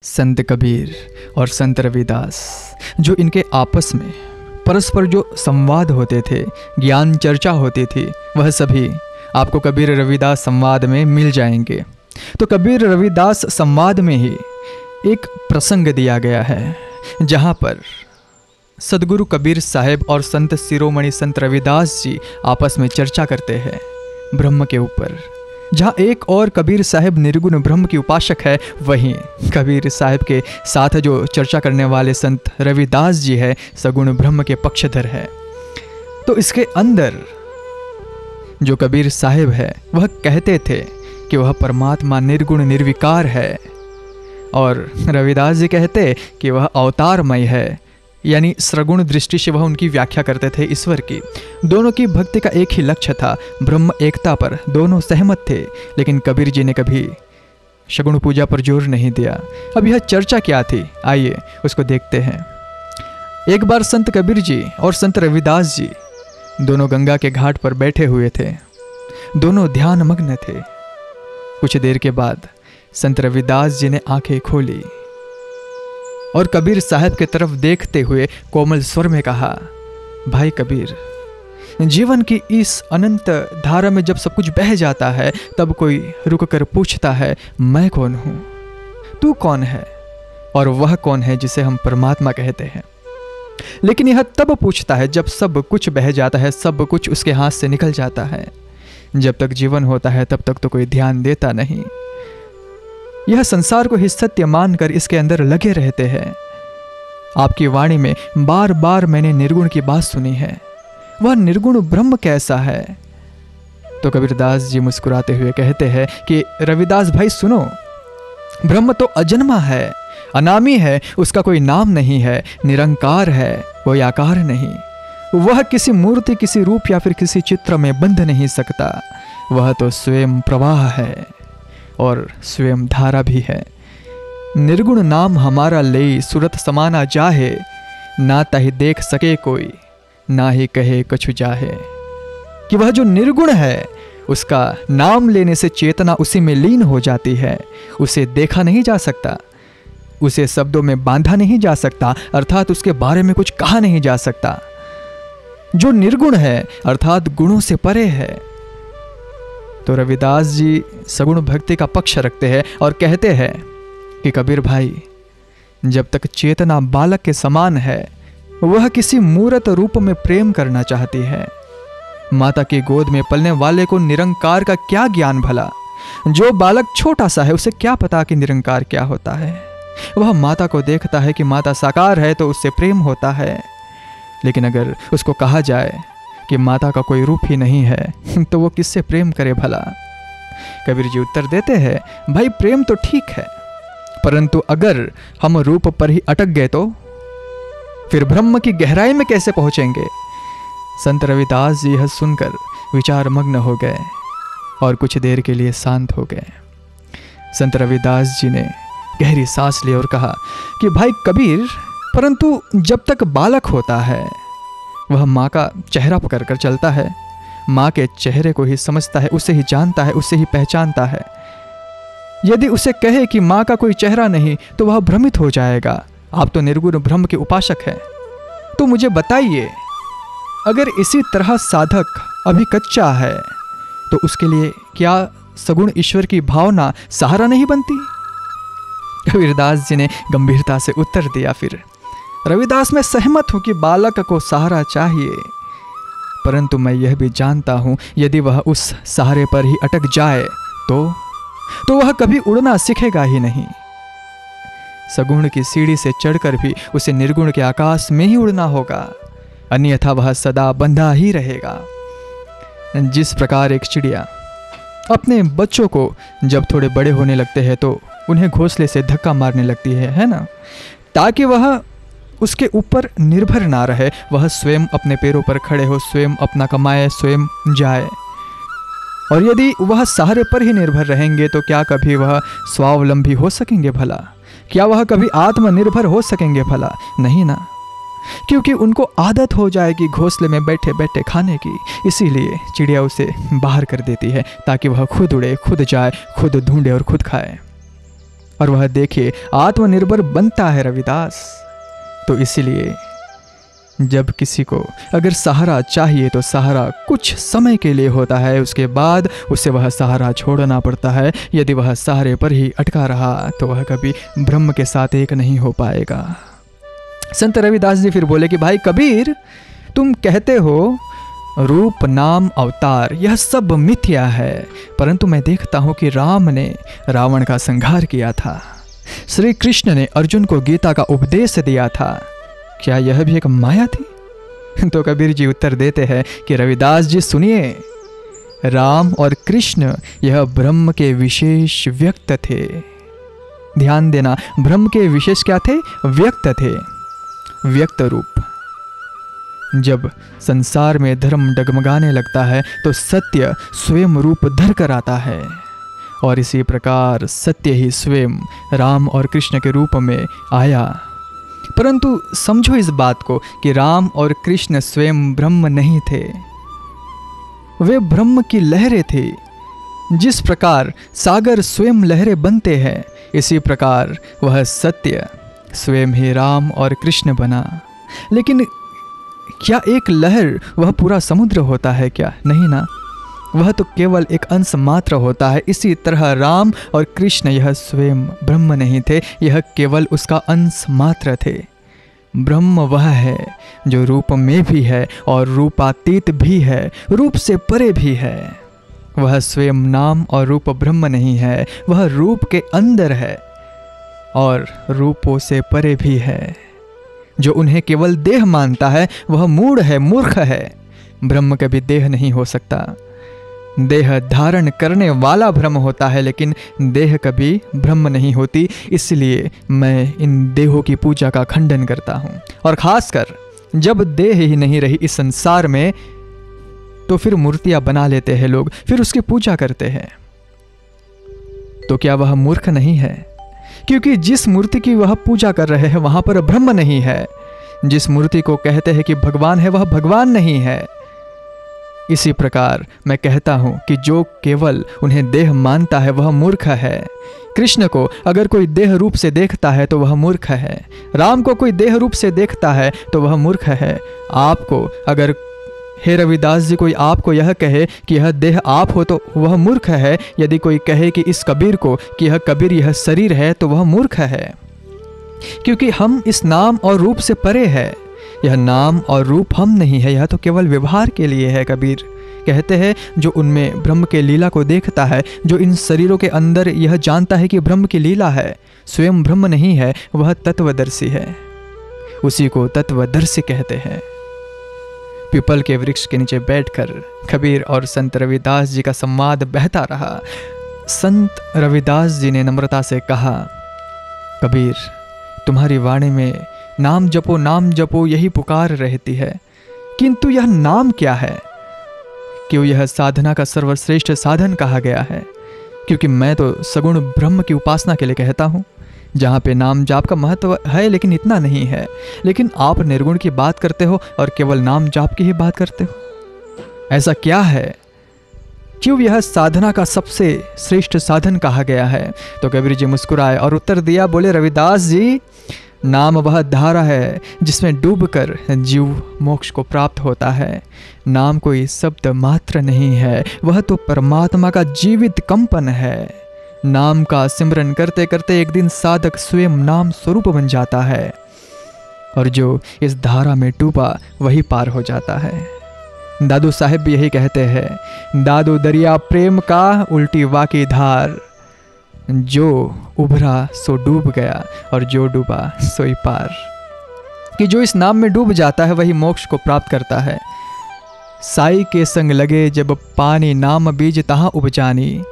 संत कबीर और संत रविदास, जो इनके आपस में परस्पर जो संवाद होते थे, ज्ञान चर्चा होती थी, वह सभी आपको कबीर रविदास संवाद में मिल जाएंगे। तो कबीर रविदास संवाद में ही एक प्रसंग दिया गया है, जहाँ पर सदगुरु कबीर साहब और संत शिरोमणि संत रविदास जी आपस में चर्चा करते हैं ब्रह्म के ऊपर। जहाँ एक और कबीर साहब निर्गुण ब्रह्म की उपासक है, वहीं कबीर साहब के साथ जो चर्चा करने वाले संत रविदास जी है, सगुण ब्रह्म के पक्षधर है। तो इसके अंदर जो कबीर साहब है वह कहते थे कि वह परमात्मा निर्गुण निर्विकार है, और रविदास जी कहते कि वह अवतारमय है, यानी सगुण दृष्टि से वह उनकी व्याख्या करते थे ईश्वर की। दोनों की भक्ति का एक ही लक्ष्य था, ब्रह्म एकता पर दोनों सहमत थे, लेकिन कबीर जी ने कभी सगुण पूजा पर जोर नहीं दिया। अब यह चर्चा क्या थी, आइए उसको देखते हैं। एक बार संत कबीर जी और संत रविदास जी दोनों गंगा के घाट पर बैठे हुए थे, दोनों ध्यान मग्न थे। कुछ देर के बाद संत रविदास जी ने आंखें खोली और कबीर साहब के तरफ देखते हुए कोमल स्वर में कहा, भाई कबीर, जीवन की इस अनंत धारा में जब सब कुछ बह जाता है, तब कोई रुक कर पूछता है, मैं कौन हूं, तू कौन है, और वह कौन है जिसे हम परमात्मा कहते हैं। लेकिन यह तब पूछता है जब सब कुछ बह जाता है, सब कुछ उसके हाथ से निकल जाता है। जब तक जीवन होता है तब तक तो कोई ध्यान देता नहीं। यह संसार को ही सत्य मानकर इसके अंदर लगे रहते हैं। आपकी वाणी में बार बार मैंने निर्गुण की बात सुनी है, वह निर्गुण ब्रह्म कैसा है? तो कबीरदास जी मुस्कुराते हुए कहते हैं कि रविदास भाई सुनो, ब्रह्म तो अजन्मा है, अनामी है, उसका कोई नाम नहीं है, निरंकार है, कोई आकार नहीं। वह किसी मूर्ति, किसी रूप या फिर किसी चित्र में बंध नहीं सकता। वह तो स्वयं प्रवाह है और स्वयं धारा भी है। निर्गुण नाम हमारा ले, सूरत समाना जाहे, ना तही देख सके कोई, ना ही कहे कछु जाहे। कि वह जो निर्गुण है, उसका नाम लेने से चेतना उसी में लीन हो जाती है। उसे देखा नहीं जा सकता, उसे शब्दों में बांधा नहीं जा सकता, अर्थात उसके बारे में कुछ कहा नहीं जा सकता। जो निर्गुण है अर्थात गुणों से परे है। तो रविदास जी सगुण भक्ति का पक्ष रखते हैं और कहते हैं कि कबीर भाई, जब तक चेतना बालक के समान है, वह किसी मूर्त रूप में प्रेम करना चाहती है। माता की गोद में पलने वाले को निरंकार का क्या ज्ञान भला? जो बालक छोटा सा है, उसे क्या पता कि निरंकार क्या होता है? वह माता को देखता है कि माता साकार है तो उससे प्रेम होता है। लेकिन अगर उसको कहा जाए कि माता का कोई रूप ही नहीं है, तो वो किससे प्रेम करे भला? कबीर जी उत्तर देते हैं, भाई प्रेम तो ठीक है, परंतु अगर हम रूप पर ही अटक गए तो फिर ब्रह्म की गहराई में कैसे पहुंचेंगे? संत रविदास जी यह सुनकर विचार मग्न हो गए और कुछ देर के लिए शांत हो गए। संत रविदास जी ने गहरी सांस ली और कहा कि भाई कबीर, परंतु जब तक बालक होता है, वह माँ का चेहरा पकड़ कर चलता है, माँ के चेहरे को ही समझता है, उसे ही जानता है, उसे ही पहचानता है। यदि उसे कहे कि माँ का कोई चेहरा नहीं, तो वह भ्रमित हो जाएगा। आप तो निर्गुण ब्रह्म के उपासक हैं, तो मुझे बताइए, अगर इसी तरह साधक अभी कच्चा है, तो उसके लिए क्या सगुण ईश्वर की भावना सहारा नहीं बनती? कबीरदास जी ने गंभीरता से उत्तर दिया, फिर रविदास, मैं सहमत हूं कि बालक को सहारा चाहिए, परंतु मैं यह भी जानता हूं यदि वह उस सहारे पर ही अटक जाए तो वह कभी उड़ना सीखेगा ही नहीं। सगुण की सीढ़ी से चढ़कर भी उसे निर्गुण के आकाश में ही उड़ना होगा, अन्यथा वह सदा बंधा ही रहेगा। जिस प्रकार एक चिड़िया अपने बच्चों को जब थोड़े बड़े होने लगते हैं तो उन्हें घोंसले से धक्का मारने लगती है ना, ताकि वह उसके ऊपर निर्भर ना रहे, वह स्वयं अपने पैरों पर खड़े हो, स्वयं अपना कमाए, स्वयं जाए। और यदि वह सहारे पर ही निर्भर रहेंगे तो क्या कभी वह स्वावलंबी हो सकेंगे भला? क्या वह कभी आत्मनिर्भर हो सकेंगे भला? नहीं ना, क्योंकि उनको आदत हो जाएगी घोंसले में बैठे बैठे खाने की। इसीलिए चिड़िया उसे बाहर कर देती है ताकि वह खुद उड़े, खुद जाए, खुद ढूंढे और खुद खाए। और वह देखिए आत्मनिर्भर बनता है रविदास। तो इसीलिए जब किसी को अगर सहारा चाहिए तो सहारा कुछ समय के लिए होता है, उसके बाद उसे वह सहारा छोड़ना पड़ता है। यदि वह सहारे पर ही अटका रहा तो वह कभी ब्रह्म के साथ एक नहीं हो पाएगा। संत रविदास जी फिर बोले कि भाई कबीर, तुम कहते हो रूप नाम अवतार यह सब मिथ्या है, परंतु मैं देखता हूं कि राम ने रावण का संहार किया था, श्री कृष्ण ने अर्जुन को गीता का उपदेश दिया था, क्या यह भी एक माया थी? तो कबीर जी उत्तर देते हैं कि रविदास जी सुनिए, राम और कृष्ण यह ब्रह्म के विशेष व्यक्त थे। ध्यान देना, ब्रह्म के विशेष क्या थे? व्यक्त थे, व्यक्त रूप। जब संसार में धर्म डगमगाने लगता है तो सत्य स्वयं रूप धर कर आता है, और इसी प्रकार सत्य ही स्वयं राम और कृष्ण के रूप में आया। परंतु समझो इस बात को कि राम और कृष्ण स्वयं ब्रह्म नहीं थे, वे ब्रह्म की लहरें थी। जिस प्रकार सागर स्वयं लहरें बनते हैं, इसी प्रकार वह सत्य स्वयं ही राम और कृष्ण बना। लेकिन क्या एक लहर वह पूरा समुद्र होता है क्या? नहीं ना, वह तो केवल एक अंश मात्र होता है। इसी तरह राम और कृष्ण यह स्वयं ब्रह्म नहीं थे, यह केवल उसका अंश मात्र थे। ब्रह्म वह है जो रूप में भी है और रूपातीत भी है, रूप से परे भी है। वह स्वयं नाम और रूप ब्रह्म नहीं है, वह रूप के अंदर है और रूपों से परे भी है। जो उन्हें केवल देह मानता है वह मूढ़ है, मूर्ख है। ब्रह्म कभी देह नहीं हो सकता। देह धारण करने वाला ब्रह्म होता है, लेकिन देह कभी ब्रह्म नहीं होती। इसलिए मैं इन देहों की पूजा का खंडन करता हूँ। और खासकर जब देह ही नहीं रही इस संसार में, तो फिर मूर्तियां बना लेते हैं लोग, फिर उसकी पूजा करते हैं। तो क्या वह मूर्ख नहीं है? क्योंकि जिस मूर्ति की वह पूजा कर रहे हैं वहां पर ब्रह्म नहीं है। जिस मूर्ति को कहते हैं कि भगवान है, वह भगवान नहीं है। इसी प्रकार मैं कहता हूं कि जो केवल उन्हें देह मानता है वह मूर्ख है। कृष्ण को अगर कोई देह रूप से देखता है तो वह मूर्ख है। राम को कोई देह रूप से देखता है तो वह मूर्ख है। आपको अगर, हे रविदास जी, कोई आपको यह कहे कि यह देह आप हो तो वह मूर्ख है। यदि कोई कहे कि इस कबीर को कि यह कबीर यह शरीर है तो वह मूर्ख है। क्योंकि हम इस नाम और रूप से परे है। यह नाम और रूप हम नहीं है, यह तो केवल व्यवहार के लिए है। कबीर कहते हैं जो उनमें ब्रह्म के लीला को देखता है, जो इन शरीरों के अंदर यह जानता है कि ब्रह्म की लीला है, स्वयं ब्रह्म नहीं है, वह तत्वदर्शी है। उसी को तत्वदर्शी कहते हैं। पीपल के वृक्ष के नीचे बैठकर कबीर और संत रविदास जी का संवाद बहता रहा। संत रविदास जी ने नम्रता से कहा, कबीर, तुम्हारी वाणी में नाम जपो यही पुकार रहती है, किंतु यह नाम क्या है? क्यों यह साधना का सर्वश्रेष्ठ साधन कहा गया है? क्योंकि मैं तो सगुण ब्रह्म की उपासना के लिए कहता हूँ, जहाँ पे नाम जाप का महत्व है लेकिन इतना नहीं है। लेकिन आप निर्गुण की बात करते हो और केवल नाम जाप की ही बात करते हो। ऐसा क्या है? क्यों यह साधना का सबसे श्रेष्ठ साधन कहा गया है? तो कबीर जी मुस्कुराए और उत्तर दिया, बोले, रविदास जी, नाम वह धारा है जिसमें डूबकर जीव मोक्ष को प्राप्त होता है। नाम कोई शब्द मात्र नहीं है, वह तो परमात्मा का जीवित कंपन है। नाम का सिमरन करते करते एक दिन साधक स्वयं नाम स्वरूप बन जाता है, और जो इस धारा में डूबा वही पार हो जाता है। दादू साहेब भी यही कहते हैं, दादू दरिया प्रेम का उल्टी वाकी धार, जो उभरा सो डूब गया और जो डूबा सोई पार। कि जो इस नाम में डूब जाता है वही मोक्ष को प्राप्त करता है। साई के संग लगे जब पानी, नाम बीज तहाँ उपजानी,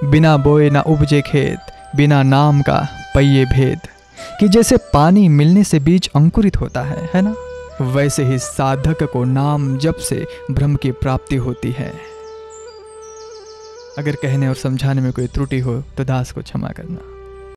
बिना बोए ना उपजे खेत, बिना नाम का पहिए भेद। कि जैसे पानी मिलने से बीज अंकुरित होता है ना, वैसे ही साधक को नाम जप से ब्रह्म की प्राप्ति होती है। अगर कहने और समझाने में कोई त्रुटि हो तो दास को क्षमा करना।